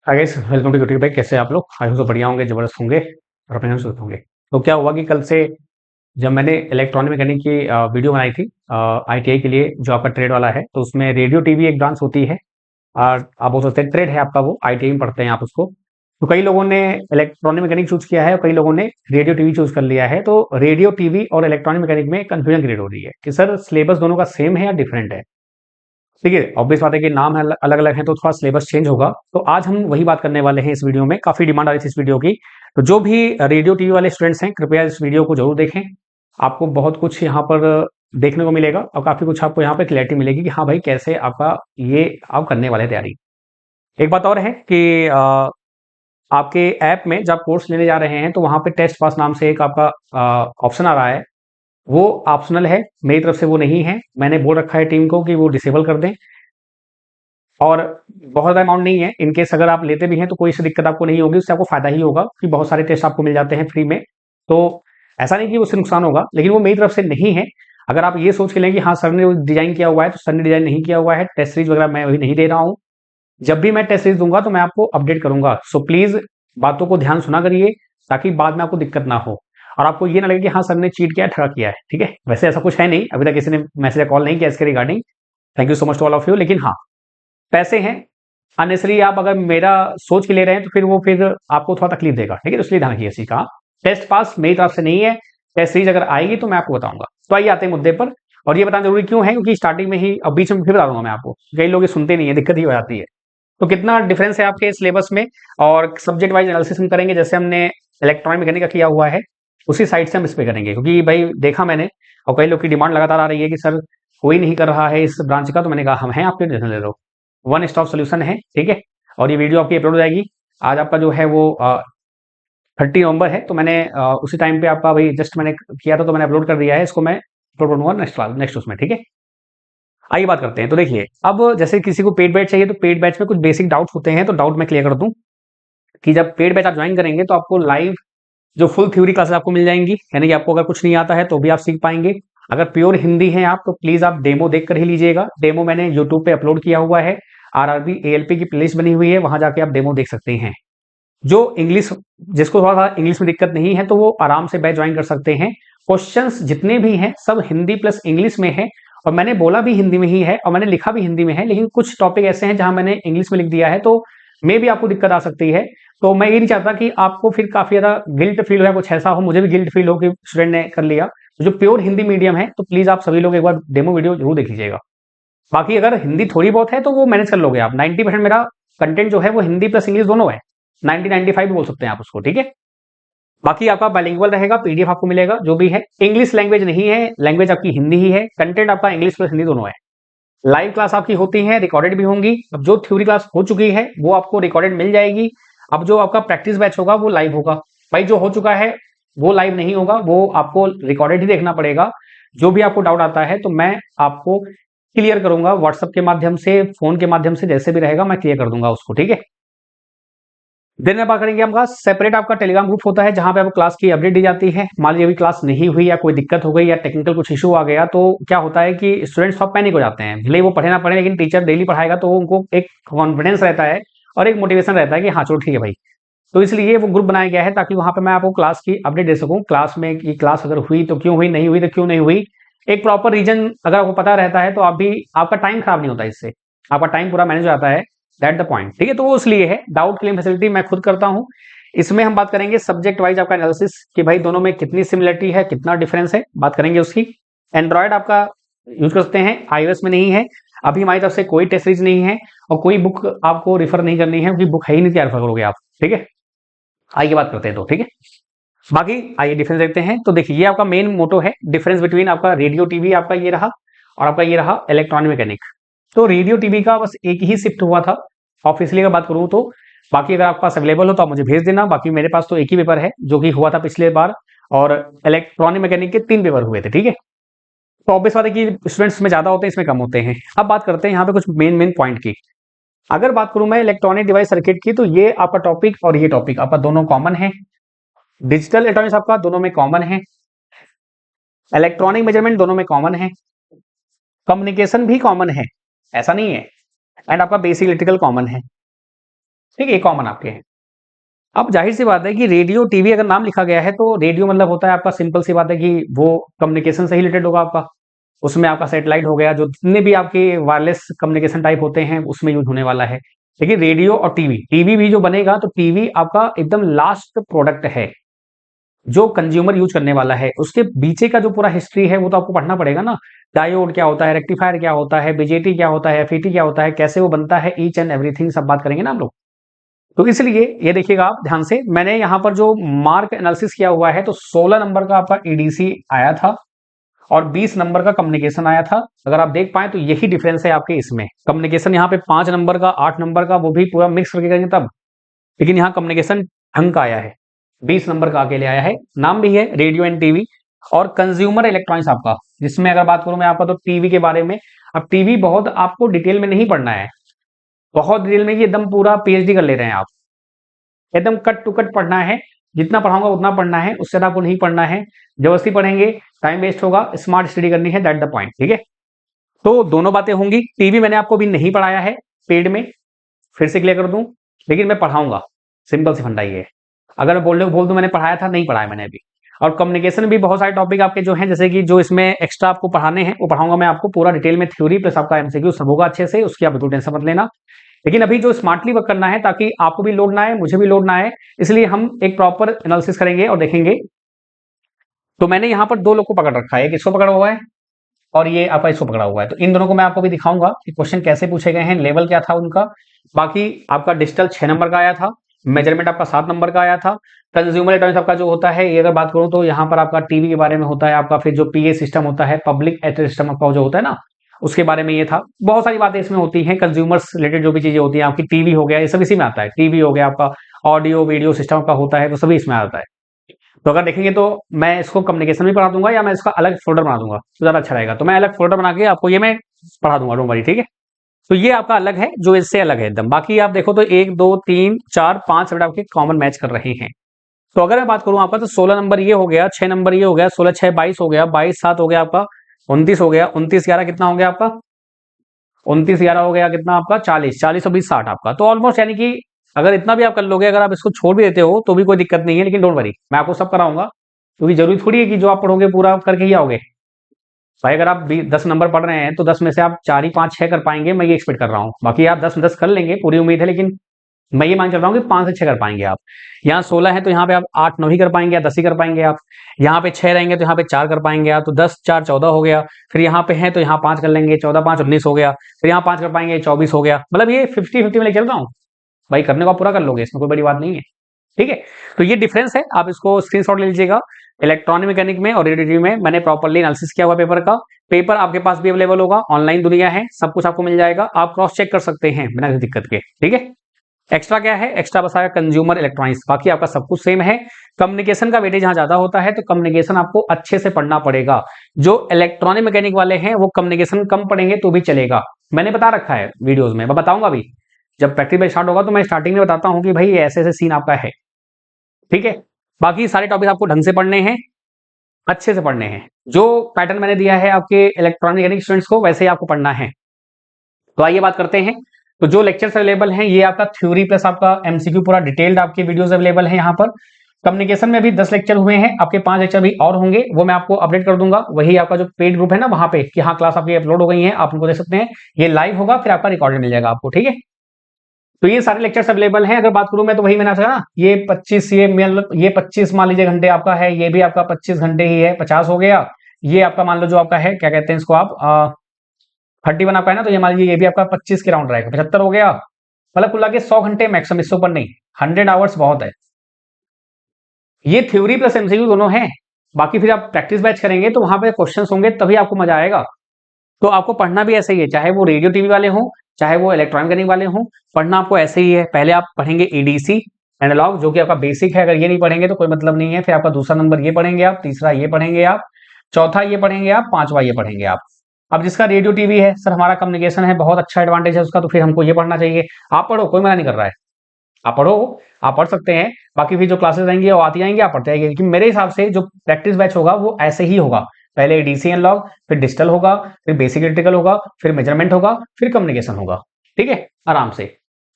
Hi guys, welcome to YouTube पे। कैसे हैं आप लोग? आई होप तो बढ़िया होंगे, जबरदस्त होंगे और अपने घर सुस्त होंगे। तो क्या हुआ कि कल से जब मैंने इलेक्ट्रॉनिक मैकेनिक की वीडियो बनाई थी आईटीआई के लिए, जो आपका ट्रेड वाला है, तो उसमें रेडियो टीवी एक ब्रांच होती है और आप बोल सकते हैं ट्रेड है आपका, वो आईटीआई में पढ़ते हैं आप उसको। तो कई लोगों ने इलेक्ट्रॉनिक मैकेनिक चूज किया है और कई लोगों ने रेडियो टीवी चूज कर लिया है। तो रेडियो टीवी और इलेक्ट्रॉनिक मैकेनिक में कंफ्यूजन क्रिएट हो रही है कि सर सिलेबस दोनों का सेम है या डिफरेंट है। ठीक है, ऑब्वियस बात है कि नाम है अलग अलग है तो थोड़ा सिलेबस चेंज होगा। तो आज हम वही बात करने वाले हैं इस वीडियो में। काफी डिमांड आ रही थी इस वीडियो की, तो जो भी रेडियो टीवी वाले स्टूडेंट्स हैं कृपया इस वीडियो को जरूर देखें। आपको बहुत कुछ यहाँ पर देखने को मिलेगा और काफी कुछ आपको यहाँ पे क्लैरिटी मिलेगी कि हाँ भाई कैसे आपका ये आप करने वाले हैं तैयारी। एक बात और है कि आपके ऐप में जब आप कोर्स लेने जा रहे हैं तो वहां पे टेस्ट पास नाम से एक आपका ऑप्शन आ रहा है। वो ऑप्शनल है, मेरी तरफ से वो नहीं है। मैंने बोल रखा है टीम को कि वो डिसेबल कर दें। और बहुत ज़्यादा अमाउंट नहीं है, इन केस अगर आप लेते भी हैं तो कोई सी दिक्कत आपको नहीं होगी, उससे आपको फायदा ही होगा कि बहुत सारे टेस्ट आपको मिल जाते हैं फ्री में। तो ऐसा नहीं कि उससे नुकसान होगा, लेकिन वो मेरी तरफ से नहीं है। अगर आप ये सोच के लें कि हाँ सर ने वो डिजाइन किया हुआ है, तो सर ने डिजाइन नहीं किया हुआ है। टेस्ट सीरीज वगैरह मैं अभी नहीं दे रहा हूँ। जब भी मैं टेस्ट सीरीज दूंगा तो मैं आपको अपडेट करूंगा। सो प्लीज बातों को ध्यान सुना करिए, ताकि बाद में आपको दिक्कत ना हो और आपको ये ना लगे कि हाँ सर ने चीट किया, ठगा किया है। ठीक है, वैसे ऐसा कुछ है नहीं, अभी तक किसी ने मैसेज या कॉल नहीं किया इसके regarding. Thank you so much to all of you. लेकिन हाँ, पैसे हैं अननेसरी, आप अगर मेरा सोच के ले रहे हैं तो फिर आपको थोड़ा तकलीफ देगा। ठीक है, तो इसलिए ध्यान रखिए इस चीज का। टेस्ट पास मेरी तरफ से नहीं है। टेस्ट सीरीज अगर आएगी तो मैं आपको बताऊंगा। तो आइए आते हैं मुद्दे पर। और ये बताना जरूरी क्यों है, क्योंकि स्टार्टिंग में ही, अब बीच में फिर बता दूंगा मैं आपको, कई लोग ये सुनते नहीं है, दिक्कत ही हो जाती है। तो कितना डिफरेंस है आपके सिलेबस में, और सब्जेक्ट वाइज एनालिसिस हम करेंगे जैसे हमने इलेक्ट्रॉनिक मैकेनिक का किया हुआ है, उसी साइड से हम इस पे करेंगे। क्योंकि भाई देखा मैंने, और कई लोग की डिमांड लगातार आ रही है कि सर कोई नहीं कर रहा है इस ब्रांच का, तो मैंने कहा हम हैं आपके, टेंशन ले लो। वन स्टॉप सोल्यूशन है। ठीक है, और ये वीडियो आपकी अपलोड हो जाएगी। आज आपका जो है वो 30 नवंबर है, तो मैंने उसी टाइम पे आपका भाई जस्ट मैंने किया था, तो मैंने अपलोड कर दिया है इसको। मैं अपलोड करूंगा नेक्स्ट उसमें। ठीक है, आइए बात करते हैं। तो देखिए, अब जैसे किसी को पेड बैच चाहिए तो पेड बैच में कुछ बेसिक डाउट होते हैं, तो डाउट मैं क्लियर कर दूं कि जब पेड बैच आप ज्वाइन करेंगे तो आपको लाइव जो फुल थ्योरी क्लासेस आपको मिल जाएंगी, यानी कि आपको अगर कुछ नहीं आता है तो भी आप सीख पाएंगे। अगर प्योर हिंदी है आप, तो प्लीज आप डेमो देख कर ही लीजिएगा। डेमो मैंने यूट्यूब पे अपलोड किया हुआ है, आरआरबी एएलपी की प्लेलिस्ट बनी हुई है, वहां जाके आप डेमो देख सकते हैं। जो इंग्लिश, जिसको थोड़ा सा इंग्लिश में दिक्कत नहीं है तो वो आराम से बैच ज्वाइन कर सकते हैं। क्वेश्चंस जितने भी हैं सब हिंदी प्लस इंग्लिश में है, और मैंने बोला भी हिंदी में ही है और मैंने लिखा भी हिंदी में है। लेकिन कुछ टॉपिक ऐसे हैं जहां मैंने इंग्लिश में लिख दिया है, तो मे भी आपको दिक्कत आ सकती है। तो मैं ये नहीं चाहता कि आपको फिर काफी ज्यादा गिल्ट फील हो या कुछ ऐसा हो, मुझे भी गिल्ट फील हो कि स्टूडेंट ने कर लिया। तो जो प्योर हिंदी मीडियम है, तो प्लीज आप सभी लोग एक बार डेमो वीडियो जरूर देख लीजिएगा। बाकी अगर हिंदी थोड़ी बहुत है तो वो मैनेज कर लोगे आप। 90% मेरा कंटेंट जो है वो हिंदी प्लस इंग्लिश दोनों है। 90-95 भी बोल सकते हैं आप उसको। ठीक है, बाकी आपका बाइलिंगुअल रहेगा, पीडीएफ आपको मिलेगा जो भी है। इंग्लिश लैंग्वेज नहीं है, लैंग्वेज आपकी हिंदी ही है। कंटेंट आपका इंग्लिश प्लस हिंदी दोनों है। लाइव क्लास आपकी होती है, रिकॉर्डेड भी होंगी। अब जो थ्योरी क्लास हो चुकी है वो आपको रिकॉर्डेड मिल जाएगी। अब जो आपका प्रैक्टिस बैच होगा वो लाइव होगा। भाई जो हो चुका है वो लाइव नहीं होगा, वो आपको रिकॉर्डेड ही देखना पड़ेगा। जो भी आपको डाउट आता है तो मैं आपको क्लियर करूंगा व्हाट्सएप के माध्यम से, फोन के माध्यम से, जैसे भी रहेगा मैं क्लियर कर दूंगा उसको। ठीक है, दिन में बात करेंगे। आपका सेपरेट आपका टेलीग्राम ग्रुप होता है जहां पे आपको क्लास की अपडेट दी जाती है। मान लीजिए अभी क्लास नहीं हुई या कोई दिक्कत हो गई या टेक्निकल कुछ इशू आ गया, तो क्या होता है कि स्टूडेंट्स सब पैनिक हो जाते हैं। भले वो पढ़े ना पढ़े, लेकिन टीचर डेली पढ़ाएगा तो उनको एक कॉन्फिडेंस रहता है और एक मोटिवेशन रहता है कि हाँ चलो ठीक है भाई। तो इसलिए वो ग्रुप बनाया गया है ताकि वहां पे मैं आपको क्लास की अपडेट दे सकूं। क्लास में की क्लास अगर हुई तो क्यों हुई, नहीं हुई तो क्यों नहीं हुई, एक प्रॉपर रीजन अगर आपको पता रहता है तो आप भी, आपका टाइम खराब नहीं होता इससे, आपका टाइम पूरा मैनेज हो जाता है। That the point. ठीक है, तो वो इसलिए है। डाउट क्लेम फैसिलिटी मैं खुद करता हूं। इसमें हम बात करेंगे सब्जेक्ट वाइज आपका एनालिसिस कि भाई दोनों में कितनी सिमिलरिटी है, कितना डिफरेंस है, बात करेंगे उसकी। एंड्रॉयड आपका यूज कर सकते हैं, आईओएस में नहीं है। अभी हमारी तरफ से कोई टेस्ट सीरीज नहीं है और कोई बुक आपको रिफर नहीं करनी है, क्योंकि बुक है ही नहीं, क्या रेफर करोगे आप। ठीक है, आइए बात करते हैं। तो ठीक है, बाकी आइए डिफरेंस देखते हैं। तो देखिए, ये आपका मेन मोटो है, डिफरेंस बिटवीन आपका रेडियो टीवी आपका ये रहा और आपका ये रहा इलेक्ट्रॉनिक मैकेनिक। तो रेडियो टीवी का बस एक ही शिफ्ट हुआ था ऑफिशियली अगर बात करूं तो। बाकी अगर आपके पास अवेलेबल हो तो आप मुझे भेज देना। बाकी मेरे पास तो एक ही पेपर है जो कि हुआ था पिछले बार, और इलेक्ट्रॉनिक मैकेनिक के 3 पेपर हुए थे। ठीक है, तो ऑब्वियस बात है कि स्टूडेंट्स में ज्यादा होते हैं, इसमें कम होते हैं। अब बात करते हैं यहाँ पे कुछ मेन मेन पॉइंट की। अगर बात करूं मैं इलेक्ट्रॉनिक डिवाइस सर्किट की, तो ये आपका टॉपिक और ये टॉपिक आपका दोनों कॉमन है। डिजिटल इलेक्ट्रॉनिक्स आपका दोनों में कॉमन है। इलेक्ट्रॉनिक मेजरमेंट दोनों में कॉमन है। कम्युनिकेशन भी कॉमन है, ऐसा नहीं है। एंड आपका बेसिक इलेक्ट्रिकल कॉमन है। ठीक है, ये कॉमन आपके हैं। अब जाहिर सी बात है कि रेडियो टीवी अगर नाम लिखा गया है तो रेडियो मतलब होता है आपका, सिंपल सी बात है कि वो कम्युनिकेशन से ही रिलेटेड होगा आपका। उसमें आपका सैटेलाइट हो गया, जो जितने भी आपके वायरलेस कम्युनिकेशन टाइप होते हैं उसमें यूज होने वाला है। लेकिन रेडियो और टीवी, टीवी भी जो बनेगा तो टीवी आपका एकदम लास्ट प्रोडक्ट है जो कंज्यूमर यूज करने वाला है। उसके पीछे का जो पूरा हिस्ट्री है वो तो आपको पढ़ना पड़ेगा ना। डायोड क्या होता है, रेक्टिफायर क्या होता है, बीजेटी क्या होता है, एफईटी क्या होता है, कैसे वो बनता है, ईच एंड एवरीथिंग सब बात करेंगे ना हम लोग। तो इसलिए ये देखिएगा आप ध्यान से, मैंने यहाँ पर जो मार्क एनालिसिस किया हुआ है तो 16 नंबर का आपका ईडीसी आया था और 20 नंबर का कम्युनिकेशन आया था। अगर आप देख पाए तो यही डिफरेंस है आपके इसमें। कम्युनिकेशन यहाँ पे 5 नंबर का, 8 नंबर का, वो भी पूरा मिक्स करके करेंगे तब, लेकिन यहाँ कम्युनिकेशन ढंग का आया है। 20 नंबर का अकेले आया है। नाम भी है रेडियो एंड टीवी और कंज्यूमर इलेक्ट्रॉनिक्स आपका, जिसमें अगर बात करूं मैं आपका तो टीवी के बारे में। अब टीवी बहुत आपको डिटेल में नहीं पढ़ना है, बहुत डिटेल में, कि एकदम पूरा पीएचडी कर ले रहे हैं आप, एकदम कट टू कट पढ़ना है। जितना पढ़ाऊंगा उतना पढ़ना है, उससे ज्यादा आपको नहीं पढ़ना है। जबरदस्ती पढ़ेंगे टाइम वेस्ट होगा, स्मार्ट स्टडी करनी है, दैट द पॉइंट। ठीक है, तो दोनों बातें होंगी। टीवी मैंने आपको भी नहीं पढ़ाया है पेड में, फिर से क्लियर कर दूं, लेकिन मैं पढ़ाऊंगा। सिंपल सी फंडा ये है। अगर मैं बोल दूं मैंने पढ़ाया था, नहीं पढ़ाया मैंने अभी। और कम्युनिकेशन भी बहुत सारे टॉपिक आपके जो हैं, जैसे कि जो इसमें एक्स्ट्रा आपको पढ़ाने हैं वो पढ़ाऊंगा मैं आपको पूरा डिटेल में, थ्योरी प्लस आपका एमसीक्यू सब होगा अच्छे से, उसकी आप बिल्कुल टेंशन मत लेना। लेकिन अभी जो स्मार्टली वर्क करना है ताकि आपको भी लोड ना आए, मुझे भी लोड ना आए, इसलिए हम एक प्रॉपर एनालिसिस करेंगे और देखेंगे। तो मैंने यहाँ पर दो लोग को पकड़ रखा है, एक इसको पकड़ा हुआ है और ये आपका इसको पकड़ा हुआ है। तो इन दोनों को मैं आपको भी दिखाऊंगा कि क्वेश्चन कैसे पूछे गए हैं, लेवल क्या था उनका। बाकी आपका डिजिटल 6 नंबर का आया था, मेजरमेंट आपका 7 नंबर का आया था। कंज्यूमर इलेक्ट्रॉनिक्स आपका जो होता है, ये अगर बात करूं तो यहाँ पर आपका टीवी के बारे में होता है आपका, फिर जो पीए सिस्टम होता है, पब्लिक एड्रेस सिस्टम आपका जो होता है ना, उसके बारे में ये था। बहुत सारी बातें इसमें होती हैं, कंज्यूमर्स रिलेटेड जो भी चीजें होती हैं आपकी, टीवी हो गया, ये सब इसी में आता है। टीवी हो गया आपका, ऑडियो वीडियो सिस्टम का होता है, तो सभी इसमें आता है। तो अगर देखेंगे तो मैं इसको कम्युनिकेशन भी पढ़ा दूंगा या मैं इसका अलग फोल्डर बना दूंगा तो ज्यादा अच्छा रहेगा। तो मैं अलग फोल्डर बना के आपको ये मैं पढ़ा दूंगा, डोंट वरी। ठीक है, तो ये आपका अलग है, जो इससे अलग है एकदम। बाकी आप देखो तो 1 2 3 4 5 मिनट आपके कॉमन मैच कर रहे हैं। तो अगर मैं बात करूं आपका, तो 16 नंबर ये हो गया, 6 नंबर ये हो गया, 16 6 22 हो गया, 22 7 हो गया आपका, 29 हो गया, 29 11 कितना हो गया आपका, 29 11 हो गया कितना आपका, 40 40 और 20 60 आपका। तो ऑलमोस्ट यानी कि अगर इतना भी आप कर लोगे, अगर आप इसको छोड़ भी देते हो तो भी कोई दिक्कत नहीं है, लेकिन डोंट वरी, मैं आपको सब कराऊंगा। क्योंकि जरूरी थोड़ी है कि जो आप पढ़ोगे पूरा आप करके ही आओगे। भाई अगर आप 10 नंबर पढ़ रहे हैं तो 10 में से आप 4 ही 5 6 कर पाएंगे, मैं ये एक्सपेक्ट कर रहा हूँ। बाकी आप 10 10 कर लेंगे, पूरी उम्मीद है, लेकिन मैं ये मान चल रहा हूँ कि 5 से 6 कर पाएंगे आप। यहाँ 16 है तो यहाँ पे आप 8 9 ही कर पाएंगे या 10 ही कर पाएंगे आप। यहाँ पे 6 रहेंगे तो यहाँ पे 4 कर पाएंगे आप, तो 10 4 14 हो गया। फिर यहाँ पे है तो यहाँ 5 कर लेंगे, 14 5 19 हो गया। फिर यहाँ 5 कर पाएंगे, 24 हो गया। मतलब ये 50-50 में लेके चल रहा हूँ भाई, करने को आप पूरा कर लोगे, इसमें कोई बड़ी बात नहीं है। ठीक है, तो ये डिफरेंस है, आप इसको स्क्रीनशॉट ले लीजिएगा। इलेक्ट्रॉनिक मैकेनिक में और रेडियो में मैंने प्रॉपर्ली एनालिसिस किया हुआ पेपर का। पेपर आपके पास भी अवेलेबल होगा, ऑनलाइन दुनिया है, सब कुछ आपको मिल जाएगा, आप क्रॉस चेक कर सकते हैं बिना किसी दिक्कत के। ठीक है, एक्स्ट्रा क्या है, एक्स्ट्रा बस आया कंज्यूमर इलेक्ट्रॉनिक्स, बाकी आपका सब कुछ सेम है। कम्युनिकेशन का वेटेज यहाँ ज्यादा होता है, तो कम्युनिकेशन आपको अच्छे से पढ़ना पड़ेगा। जो इलेक्ट्रॉनिक मैकेनिक वाले हैं वो कम्युनिकेशन कम पढ़ेंगे तो भी चलेगा, मैंने बता रखा है वीडियोज में, मैं बताऊंगा भी जब प्रैक्टिकल स्टार्ट होगा, तो मैं स्टार्टिंग में बताता हूँ कि भाई ऐसे ऐसे सीन आपका है। ठीक है, बाकी सारे टॉपिक आपको ढंग से पढ़ने हैं, अच्छे से पढ़ने हैं। जो पैटर्न मैंने दिया है आपके इलेक्ट्रॉनिक मैकेनिक स्टूडेंट्स को, वैसे ही आपको पढ़ना है। तो आइए बात करते हैं। तो जो लेक्चर्स अवेलेबल हैं, ये आपका थ्योरी प्लस आपका एमसीक्यू पूरा डिटेल्ड आपके वीडियोस अवेलेबल हैं यहाँ पर। कम्युनिकेशन में भी 10 लेक्चर हुए हैं, आपके 5 लेक्चर भी और होंगे, वो मैं आपको अपडेट कर दूंगा। वही आपका जो पेड ग्रुप है ना, वहां पे कि हाँ क्लास आपकी अपलोड हो गई है, आप उनको देख सकते हैं। ये लाइव होगा, फिर आपका रिकॉर्डेड मिल जाएगा आपको। ठीक है, तो ये सारे लेक्चर्स अवेलेबल हैं। अगर बात करूं मैं तो वही मैंने कहा ना, ये 25 ये 25 मान लीजिए घंटे आपका है, ये भी आपका 25 घंटे ही है, 50 हो गया। ये आपका मान लो जो आपका है, क्या कहते हैं इसको आप, 31 आपका है ना, तो ये मान लीजिए ये भी आपका 25 के राउंड रहेगा, 75 हो गया। मतलब कुल लाके 100 घंटे मैक्सिमम, इससे ऊपर नहीं। 100 आवर्स बहुत है। ये थ्योरी प्लस एमसीक्यू दोनों है। बाकी फिर आप प्रैक्टिस बैच करेंगे तो वहां पे क्वेश्चंस होंगे, तभी आपको मजा आएगा। तो आपको पढ़ना भी ऐसे ही है, चाहे वो रेडियो टीवी वाले हों, चाहे वो इलेक्ट्रॉनिक मैकेनिक वाले हों, पढ़ना आपको ऐसे ही है। पहले आप पढ़ेंगे ईडीसी एनालॉग, जो कि आपका बेसिक है। अगर ये नहीं पढ़ेंगे तो कोई मतलब नहीं है। फिर आपका दूसरा नंबर ये पढ़ेंगे आप, तीसरा ये पढ़ेंगे आप, चौथा ये पढ़ेंगे आप, पांचवा ये पढ़ेंगे आप। अब जिसका रेडियो टीवी है, सर हमारा कम्युनिकेशन है, बहुत अच्छा एडवांटेज है उसका, तो फिर हमको ये पढ़ना चाहिए। आप पढ़ो, कोई मना नहीं कर रहा है, आप पढ़ो, आप पढ़ सकते हैं। बाकी फिर जो क्लासेस आएंगी वो आती आएंगी, आप पढ़ते आएंगे। लेकिन मेरे हिसाब से जो प्रैक्टिस बैच होगा वो ऐसे ही होगा। पहले डीसी एनालॉग, फिर डिजिटल होगा, फिर बेसिक इलेक्ट्रिकल होगा, फिर मेजरमेंट होगा, फिर कम्युनिकेशन होगा। ठीक है, आराम से।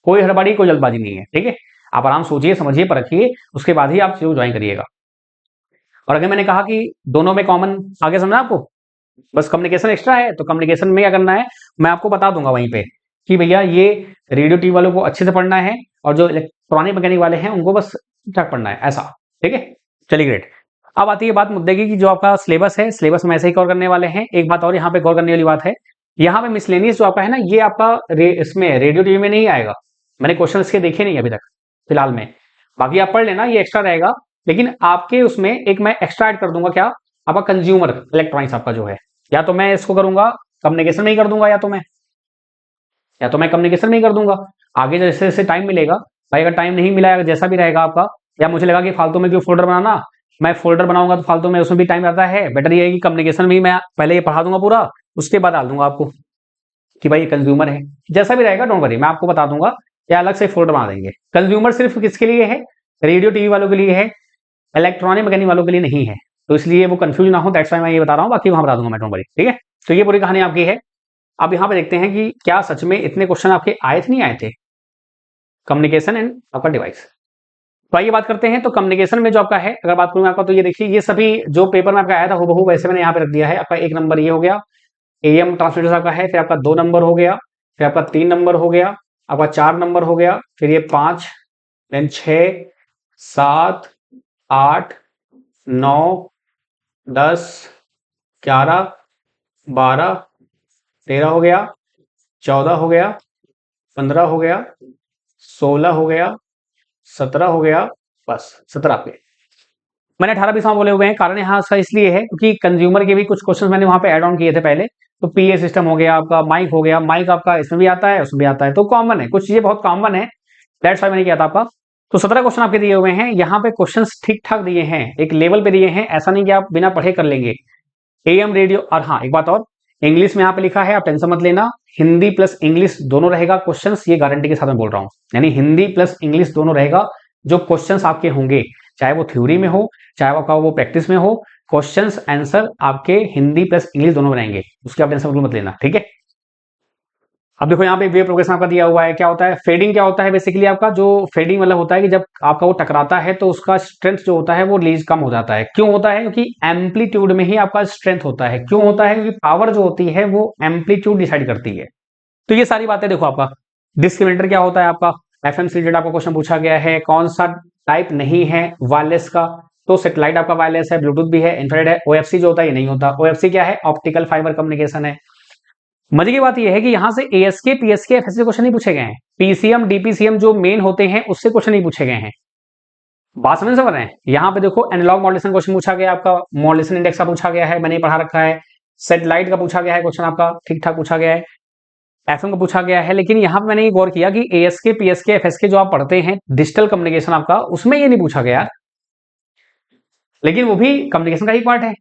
कोई हड़बड़ी कोई जल्दबाजी नहीं है, ठीक है। आप आराम सोचिए समझिए परखिए, उसके बाद ही आप ज्वाइन करिएगा। और अगर मैंने कहा कि दोनों में कॉमन, आगे समझा आपको, बस कम्युनिकेशन एक्स्ट्रा है तो कम्युनिकेशन में क्या करना है मैं आपको बता दूंगा वहीं पे कि भैया ये रेडियो टीवी वालों को अच्छे से पढ़ना है और जो इलेक्ट्रॉनिक मैकेनिक वाले हैं उनको बस ठीक ठाक पढ़ना है, ऐसा, ठीक है। चलिए ग्रेट। अब आती है बात मुद्दे की कि जो आपका सिलेबस है, सिलेबस में ऐसे ही कवर करने वाले हैं। एक बात और यहाँ पे कवर करने वाली बात है, यहाँ पे मिसलेनियस जो आपका है ना, ये आपका इसमें रेडियो टीवी में नहीं आएगा। मैंने क्वेश्चन इसके देखे नहीं अभी तक फिलहाल में, बाकी आप पढ़ लेना, ये एक्स्ट्रा रहेगा। लेकिन आपके उसमें एक मैं एक्स्ट्रा ऐड कर दूंगा, क्या, आपका कंज्यूमर इलेक्ट्रॉनिक्स आपका जो है, या तो मैं इसको करूंगा कम्युनिकेशन में ही कर दूंगा, या तो मैं कम्युनिकेशन में ही कर दूंगा। आगे जैसे जैसे टाइम मिलेगा भाई, अगर टाइम नहीं मिला जैसा भी रहेगा आपका, या मुझे लगा कि फालतू में क्यों फोल्डर बनाना, मैं फोल्डर बनाऊंगा तो फालतू में उसमें भी टाइम रहता है। बेटर ये है कि कम्युनिकेशन भी मैं पहले ये पढ़ा दूंगा पूरा, उसके बाद डाल दूंगा आपको कि भाई ये कंज्यूमर है। जैसा भी रहेगा डोंट वरी, मैं आपको बता दूंगा, या अलग से फोल्डर बना देंगे। कंज्यूमर सिर्फ किसके लिए है, रेडियो टीवी वालों के लिए है, इलेक्ट्रॉनिक मैकेनिक वालों के लिए नहीं है। तो इसलिए वो कंफ्यूज ना हो, दैट्स व्हाई मैं ये बता रहा हूँ, बाकी वहां बता दूंगा मैं, डोंट वरी, ठीक है। तो ये पूरी कहानी आपकी है। अब यहाँ पे देखते हैं कि क्या सच में इतने क्वेश्चन आपके आए थे नहीं आए थे, कम्युनिकेशन एंड आपका डिवाइस। तो आइए बात करते हैं। तो कम्युनिकेशन में जो आपका है, अगर बात करूं आपका, तो ये देखिए ये सभी जो पेपर में आपका आया था हूबहू वैसे मैंने यहाँ पे रख दिया है। आपका 1 नंबर ये हो गया, एएम ट्रांसमीटर आपका है, फिर आपका 2 नंबर हो गया, फिर आपका 3 नंबर हो गया, आपका 4 नंबर हो गया, फिर ये 5, देन 6, 7, 8, 9, 10, 11, 12, 13 हो गया, 14 हो गया, 15 हो गया, 16 हो गया, 17 हो गया, बस 17 आपके। मैंने 18-20 बोले हुए हैं, कारण यहाँ इसका इसलिए है क्योंकि कंज्यूमर के भी कुछ क्वेश्चन मैंने वहां पे ऐड ऑन किए थे पहले। तो पीए सिस्टम हो गया आपका, माइक हो गया, माइक आपका इसमें भी आता है उसमें भी आता है, तो कॉमन है, कुछ चीजें बहुत कॉमन है, दैट्स व्हाई मैंने किया था आपका। तो 17 क्वेश्चन आपके दिए हुए हैं, यहाँ पे क्वेश्चन ठीक ठाक दिए हैं, एक लेवल पे दिए हैं, ऐसा नहीं कि आप बिना पढ़े कर लेंगे। एएम रेडियो, और हाँ एक बात और, इंग्लिश में यहाँ पे लिखा है, आप टेंशन मत लेना, हिंदी प्लस इंग्लिश दोनों रहेगा क्वेश्चंस, ये गारंटी के साथ मैं बोल रहा हूँ, यानी हिंदी प्लस इंग्लिश दोनों रहेगा जो क्वेश्चंस आपके होंगे, चाहे वो थ्योरी में हो चाहे आपका वो प्रैक्टिस में हो, क्वेश्चंस आंसर आपके हिंदी प्लस इंग्लिश दोनों रहेंगे, उसकी आप टेंशन बिल्कुल मत लेना, ठीक है। अब देखो यहाँ पे वेव प्रोग्रेशन आपका दिया हुआ है, क्या होता है फेडिंग, क्या होता है बेसिकली आपका जो फेडिंग मतलब होता है कि जब आपका वो टकराता है तो उसका स्ट्रेंथ जो होता है वो रिलीज कम हो जाता है। क्यों होता है, क्योंकि एम्पलीट्यूड में ही आपका स्ट्रेंथ होता है। क्यों होता है, क्योंकि पावर जो होती है वो एम्पलीट्यूड डिसाइड करती है। तो ये सारी बातें देखो, आपका डिस्क्रिमिनेटर क्या होता है, आपका एफएमसी आपका क्वेश्चन पूछा गया है, कौन सा टाइप नहीं है वायरलेस का, तो सेटेलाइट आपका वायरलेस है, ब्लूटूथ भी है, इंफ्रारेड है, ओएफसी जो होता है ये नहीं होता। ओएफसी क्या है, ऑप्टिकल फाइबर कम्युनिकेशन है। मजे की बात यह है कि यहां से एएसके पीएसके एफएसके क्वेश्चन नहीं पूछे गए हैं, पीसीएम डीपीसीएम जो मेन होते हैं उससे क्वेश्चन नहीं पूछे गए हैं। बात समझ रहे हैं, यहाँ पे देखो एनालॉग मॉड्यूलेशन क्वेश्चन पूछा गया, आपका मॉड्यूलेशन इंडेक्स का पूछा गया है, मैंने पढ़ा रखा है, सेटेलाइट का पूछा गया है क्वेश्चन आपका, ठीक ठाक पूछा गया है, एफएम का पूछा गया है। लेकिन यहाँ पे मैंने ये गौर किया कि एएसके पीएसके एफएसके जो आप पढ़ते हैं डिजिटल कम्युनिकेशन आपका, उसमें ये नहीं पूछा गया, लेकिन वो भी कम्युनिकेशन का ही पार्ट है।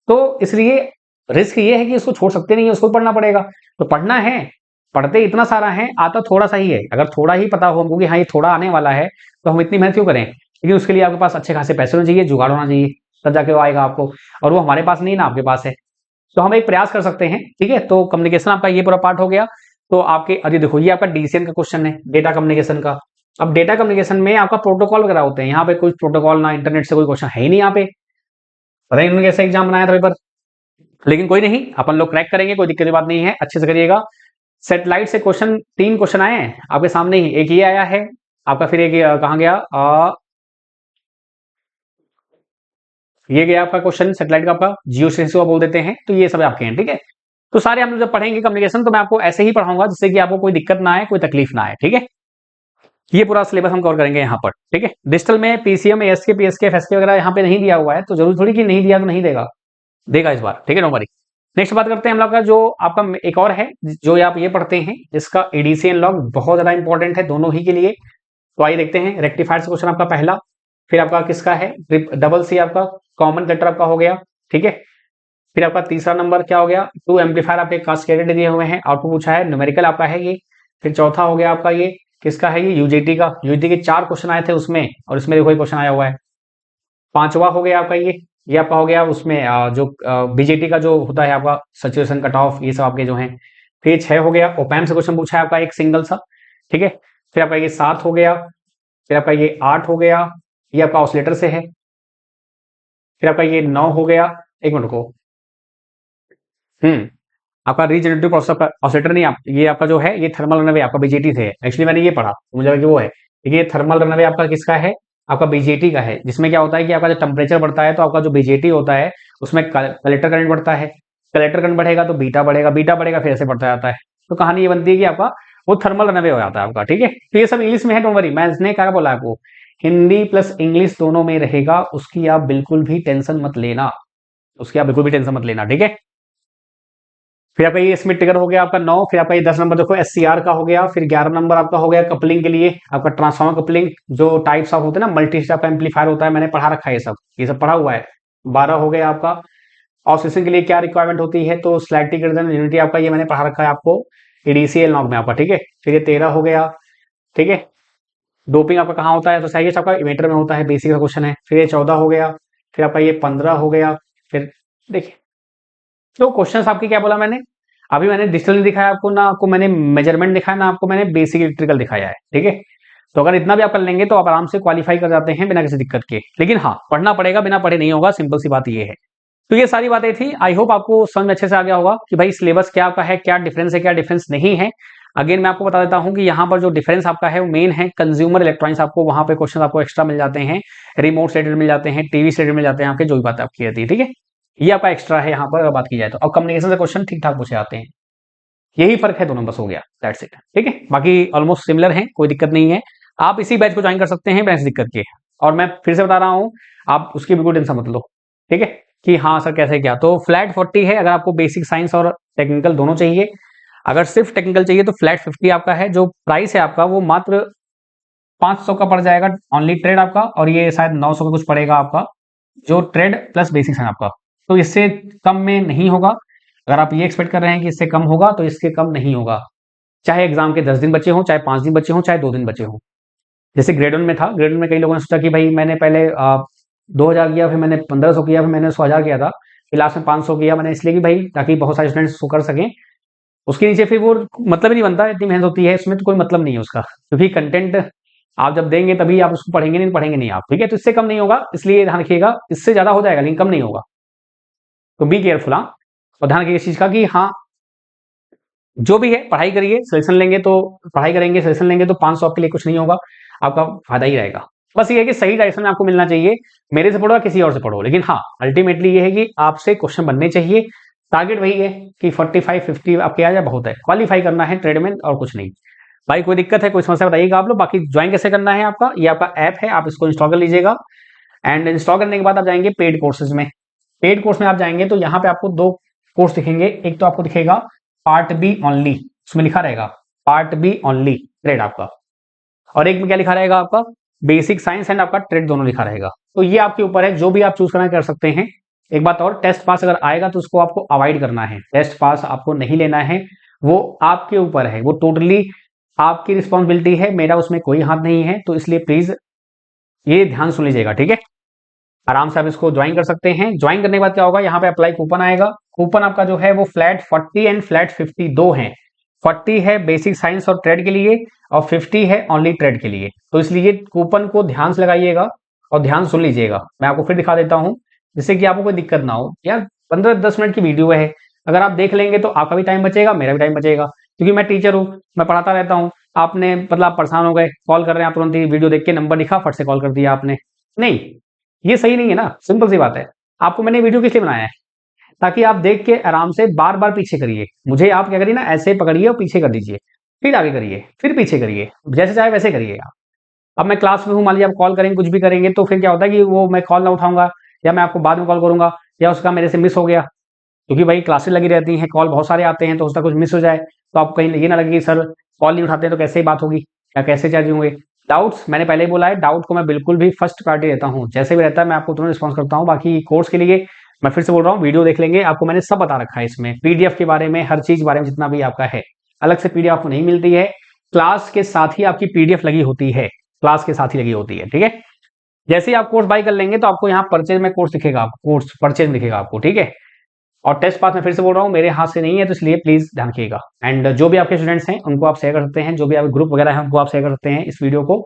तो इसलिए रिस्क ये है कि इसको छोड़ सकते नहीं है, उसको पढ़ना पड़ेगा। तो पढ़ना है, पढ़ते इतना सारा है, आता थोड़ा सा ही है। अगर थोड़ा ही पता हो हमको कि हाँ ये थोड़ा आने वाला है तो हम इतनी मेहनत क्यों करें, लेकिन उसके लिए आपके पास अच्छे खासे पैसे होने चाहिए, जुगाड़ होना चाहिए, तब जाके वो आएगा आपको, और वो हमारे पास नहीं ना आपके पास है। तो हम एक प्रयास कर सकते हैं, ठीक है। तो कम्युनिकेशन आपका ये पूरा पार्ट हो गया। तो आपके अरे देखो ये आपका डीसीएन का क्वेश्चन है, डेटा कम्युनिकेशन का। अब डेटा कम्युनिकेशन में आपका प्रोटोकॉल वगैरह होते हैं, यहाँ पे कोई प्रोटोकॉल ना इंटरनेट से कोई क्वेश्चन है ही नहीं यहाँ पे, पता नहीं उन्होंने कैसे एग्जाम बनाया था पेपर, लेकिन कोई नहीं, अपन लोग क्रैक करेंगे, कोई दिक्कत की बात नहीं है, अच्छे से करिएगा। सेटेलाइट से क्वेश्चन 3 क्वेश्चन आए हैं आपके सामने ही, एक ये आया है आपका, फिर एक कहाँ गया, ये गया आपका क्वेश्चन सेटेलाइट का, आपका जियो सिंसुआ बोल देते हैं, तो ये सब आपके हैं, ठीक है। तो सारे हम लोग जब पढ़ेंगे कम्युनिकेशन तो मैं आपको ऐसे ही पढ़ाऊंगा जिससे कि आपको कोई दिक्कत ना आए, कोई तकलीफ ना आए, ठीक है। ये पूरा सिलेबस हम कवर करेंगे यहाँ पर, ठीक है। डिजिटल में पीसीएम एसके पीएसके एफएसके वगैरह यहाँ पे नहीं दिया हुआ है, तो जरूर थोड़ी कि नहीं दिया तो नहीं देगा, देगा इस बार, ठीक है, नो वरी। नेक्स्ट बात करते हैं हम लोग का, जो आपका एक और है जो आप ये पढ़ते हैं जिसका एडीसी एनालॉग बहुत ज्यादा इंपॉर्टेंट है दोनों ही के लिए। तो आइए देखते हैं, रेक्टिफायर से क्वेश्चन आपका पहला, फिर आपका किसका है, डबल सी आपका कॉमन कटर आपका हो गया, ठीक है। फिर आपका तीसरा नंबर क्या हो गया, 2 एम्पलीफायर आपके कास्केडेड दिए हुए हैं, आउटपुट पूछा है, न्यूमेरिकल आपका है ये। फिर चौथा हो गया आपका ये किसका है, ये यूजेटी का, यूजेटी के 4 क्वेश्चन आए थे उसमें, और इसमें देखो क्वेश्चन आया हुआ है। पांचवा हो गया आपका ये आपका हो गया उसमें जो बीजेटी का जो होता है आपका सैचुरेशन कट ऑफ, ये सब आपके जो हैं। फिर 6 हो गया ओपैम से क्वेश्चन पूछा है आपका एक सिंगल सा, ठीक है। फिर आपका ये 7 हो गया, फिर आपका ये 8 हो गया, ये आपका ऑसिलेटर से है, फिर आपका ये 9 हो गया, एक मिनट रुको, आपका रीजनरेटिव ऑसिलेटर नहीं, आप ये आपका जो है ये थर्मल रनअवे आपका बीजेटी से है। एक्चुअली मैंने ये पढ़ा तो मुझे लगा कि वो है, लेकिन ये थर्मल रनअवे आपका किसका है, आपका बीजेटी का है, जिसमें क्या होता है कि आपका जब टेम्परेचर बढ़ता है तो आपका जो बीजेटी होता है उसमें कलेक्टर करंट बढ़ता है, कलेक्टर करंट बढ़ेगा तो बीटा बढ़ेगा, बीटा बढ़ेगा फिर ऐसे बढ़ता जाता है। तो कहानी ये बनती है कि आपका वो थर्मल रनअवे हो जाता है आपका, ठीक है। तो ये सब इंग्लिश में है, डोंट वरी, मैंने क्या बोला आपको, हिंदी प्लस इंग्लिश दोनों में रहेगा, उसकी आप बिल्कुल भी टेंशन मत लेना, उसकी आप बिल्कुल भी टेंशन मत लेना, ठीक है। फिर आपका ये इसमें ट्रिगर हो गया आपका 9, फिर आपका ये 10 नंबर देखो एससीआर का हो गया, फिर 11 नंबर आपका हो गया कपलिंग के लिए, आपका ट्रांसफार्मर कपलिंग, जो टाइप्स ऑफ होते हैं ना, मल्टी स्टेप एम्पलीफायर होता है, मैंने पढ़ा रखा है ये सब पढ़ा हुआ है। 12 हो गया आपका ऑसिलेशन के लिए क्या रिक्वायरमेंट होती है, तो स्लाइटली ग्रेटर देन यूनिटी आपका ये मैंने पढ़ा रखा है आपको एडीसीएल नॉग में आपका, ठीक है। फिर ये 13 हो गया, ठीक है। डोपिंग आपका कहाँ होता है, तो सही आपका इमेटर में होता है, बेसिक का क्वेश्चन है। फिर ये 14 हो गया, फिर आपका ये 15 हो गया। फिर देखिए तो क्वेश्चन आपकी क्या बोला मैंने, अभी मैंने डिजिटल नहीं दिखाया आपको, ना आपको मैंने मेजरमेंट दिखाया, ना आपको मैंने बेसिक इलेक्ट्रिकल दिखाया है, ठीक है। तो अगर इतना भी आप कर लेंगे तो आप आराम से क्वालिफाई कर जाते हैं बिना किसी दिक्कत के, लेकिन हाँ पढ़ना पड़ेगा, बिना पढ़े नहीं होगा, सिंपल सी बात ये है। तो ये सारी बातें थी, आई होप आपको समझ में अच्छे से आ गया होगा कि भाई सिलेबस क्या आपका है, क्या डिफरेंस है, क्या डिफरेंस नहीं है। अगेन मैं आपको बता देता हूं कि यहाँ पर जो डिफरेंस आपका है वो मेन है कंज्यूमर इलेक्ट्रॉनिक्स, आपको वहां पे क्वेश्चन आपको एक्स्ट्रा मिल जाते हैं, रिमोट से रिलेटेड मिल जाते हैं, टीवी से रिलेटेड मिल जाते हैं, आपके जो भी बात आपकी रहती है, ठीक है। ये आपका एक्स्ट्रा है यहाँ पर अगर बात की जाए तो। अब कम्युनिकेशन से क्वेश्चन ठीक ठाक पूछे जाते हैं, यही फर्क है दोनों, बस हो गया, दैट्स इट, ठीक है। बाकी ऑलमोस्ट सिमिलर है, कोई दिक्कत नहीं है, आप इसी बैच को ज्वाइन कर सकते हैं बिना किसी दिक्कत के। और मैं फिर से बता रहा हूँ, आप उसकी बिल्कुल टेंशन मत लो, ठीक है, कि हाँ सर कैसे क्या। तो फ्लैट 40 है अगर आपको बेसिक साइंस और टेक्निकल दोनों चाहिए, अगर सिर्फ टेक्निकल चाहिए तो फ्लैट 50 आपका है। जो प्राइस है आपका वो मात्र 500 का पड़ जाएगा ओनली ट्रेड आपका, और ये शायद 900 का कुछ पड़ेगा आपका जो ट्रेड प्लस बेसिक्स है आपका। तो इससे कम में नहीं होगा, अगर आप ये एक्सपेक्ट कर रहे हैं कि इससे कम होगा तो इससे कम नहीं होगा, चाहे एग्जाम के 10 दिन बचे हों, चाहे 5 दिन बचे हों, चाहे 2 दिन बचे हों। जैसे ग्रेड 1 में था, ग्रेड 1 में कई लोगों ने सोचा कि भाई मैंने पहले 2000 किया, फिर मैंने 1500 किया, फिर मैंने 1000 किया था, फिर लास्ट में 500 किया मैंने, इसलिए कि भाई ताकि बहुत सारे स्टूडेंट्स उसको कर सकें। उसके नीचे फिर वो मतलब ही नहीं बनता, इतनी मेहनत होती है इसमें तो कोई मतलब नहीं है उसका, क्योंकि कंटेंट आप जब देंगे तभी आप उसको पढ़ेंगे, नहीं पढ़ेंगे नहीं आप, ठीक है। तो इससे कम नहीं होगा, इसलिए ध्यान रखिएगा, इससे ज्यादा हो जाएगा लेकिन कम नहीं होगा, तो बी केयरफुल। हाँ, और ध्यान रखिए इस चीज का कि हाँ जो भी है पढ़ाई करिए, सिलेक्शन लेंगे तो पढ़ाई करेंगे, सिलेक्शन लेंगे तो 500 आपके लिए कुछ नहीं होगा, आपका फायदा ही रहेगा। बस ये है कि सही डायरेक्शन में आपको मिलना चाहिए, मेरे से पढ़ो या किसी और से पढ़ो, लेकिन हाँ अल्टीमेटली ये है कि आपसे क्वेश्चन बनने चाहिए। टारगेट वही है कि 45-50 आपके आ जाए बहुत है, क्वालिफाई करना है ट्रेड में और कुछ नहीं। भाई कोई दिक्कत है, कोई समस्या बताइएगा आप लोग। बाकी ज्वाइन कैसे करना है आपका, ये आपका ऐप है, आप इसको इंस्टॉल कर लीजिएगा, एंड इंस्टॉल करने के बाद आप जाएंगे पेड कोर्सेज में। पेड कोर्स में आप जाएंगे तो यहाँ पे आपको 2 कोर्स दिखेंगे, एक तो आपको दिखेगा पार्ट बी ओनली, उसमें लिखा रहेगा पार्ट बी ओनली ट्रेड आपका, और एक में क्या लिखा रहेगा आपका बेसिक साइंस एंड आपका ट्रेड दोनों लिखा रहेगा। तो ये आपके ऊपर है, जो भी आप चूज करना कर सकते हैं। एक बात और, टेस्ट पास अगर आएगा तो उसको आपको अवॉइड करना है, टेस्ट पास आपको नहीं लेना है, वो आपके ऊपर है, वो टोटली आपकी रिस्पॉन्सिबिलिटी है, मेरा उसमें कोई हाथ नहीं है। तो इसलिए प्लीज ये ध्यान सुन लीजिएगा, ठीक है। आराम से आप इसको ज्वाइन कर सकते हैं। ज्वाइन करने के बाद क्या होगा, यहाँ पे अप्लाई कूपन आएगा, कूपन आपका जो है वो फ्लैट 40 एंड फ्लैट 50 दो है। 40 है बेसिक साइंस और ट्रेड के लिए, और 50 है ओनली ट्रेड के लिए। तो इसलिए कूपन को ध्यान से लगाइएगा और ध्यान सुन लीजिएगा। मैं आपको फिर दिखा देता हूँ जिससे कि आपको कोई दिक्कत ना हो। यार 15-10 मिनट की वीडियो है, अगर आप देख लेंगे तो आपका भी टाइम बचेगा, मेरा भी टाइम बचेगा, क्योंकि मैं टीचर हूँ, मैं पढ़ाता रहता हूँ। आपने मतलब आप परेशान हो गए, कॉल कर रहे हैं आप तुरंत ही, वीडियो देख के नंबर लिखा फट से कॉल कर दिया आपने, नहीं ये सही नहीं है ना, सिंपल सी बात है। आपको मैंने वीडियो किस लिए बनाया है, ताकि आप देख के आराम से बार बार पीछे करिए, मुझे आप क्या करिए ना, ऐसे पकड़िए और पीछे कर दीजिए, फिर आगे करिए, फिर पीछे करिए, जैसे चाहे वैसे करिए आप। अब मैं क्लास में हूँ, मान लीजिए आप कॉल करेंगे, कुछ भी करेंगे, तो फिर क्या होता है कि वो मैं कॉल ना उठाऊंगा, या मैं आपको बाद में कॉल करूंगा, या उसका मेरे से मिस हो गया, क्योंकि भाई क्लासेस लगी रहती हैं, कॉल बहुत सारे आते हैं, तो उसका कुछ मिस हो जाए तो आप कहीं ये ना लगे कि सर कॉल नहीं उठाते तो कैसे ही बात होगी या कैसे चार्ज होंगे। डाउट्स मैंने पहले ही बोला है, डाउट को मैं बिल्कुल भी फर्स्ट प्रायोरिटी देता हूँ, जैसे भी रहता है मैं आपको तुरंत रिस्पॉन्स करता हूँ। बाकी कोर्स के लिए मैं फिर से बोल रहा हूँ, वीडियो देख लेंगे, आपको मैंने सब बता रखा है इसमें, पीडीएफ के बारे में, हर चीज के बारे में जितना भी आपका है। अलग से पीडीएफ आपको नहीं मिलती है, क्लास के साथ ही आपकी पीडीएफ लगी होती है, क्लास के साथ ही लगी होती है, ठीक है। जैसे ही आप कोर्स बाय कर लेंगे तो आपको यहाँ परचेज में कोर्स दिखेगा, आपको कोर्स परचेज दिखेगा आपको, ठीक है। और टेस्ट पास मैं फिर से बोल रहा हूँ मेरे हाथ से नहीं है, तो इसलिए प्लीज ध्यान रखिएगा। एंड जो भी आपके स्टूडेंट्स हैं उनको आप शेयर कर सकते हैं, जो भी आपके ग्रुप वगैरह है उनको आप शेयर कर सकते हैं इस वीडियो को,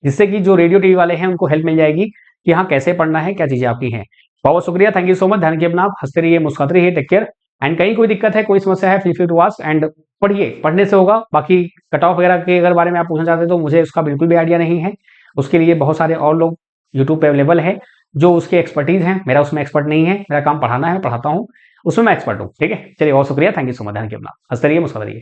जिससे कि जो रेडियो टीवी वाले हैं उनको हेल्प मिल जाएगी कि हाँ कैसे पढ़ना है, क्या चीजें आपकी हैं। बहुत शुक्रिया, थैंक यू सो मच। ध्यान रखिए अपना, आप हंसते रहिए, मुस्कुराते रहिए, टेक केयर। एंड कहीं कोई दिक्कत है, कोई समस्या है, feel free to ask. And पढ़िए, पढ़ने से होगा। बाकी कट ऑफ वगैरह के अगर बारे में आप पूछना चाहते हैं तो मुझे उसका बिल्कुल भी आइडिया नहीं है। उसके लिए बहुत सारे और लोग यूट्यूब पे अवेलेबल है जो उसके एक्सपर्टीज हैं, मेरा उसमें एक्सपर्ट नहीं है। मेरा काम पढ़ाना है, पढ़ाता हूँ, उसमें मैं एक्सपर्ट हूँ। ठीक है, चलिए बहुत शुक्रिया, थैंक यू सो मच। ध्यान रखिए अपना, हंसते रहिए, मुस्कुराते रहिए।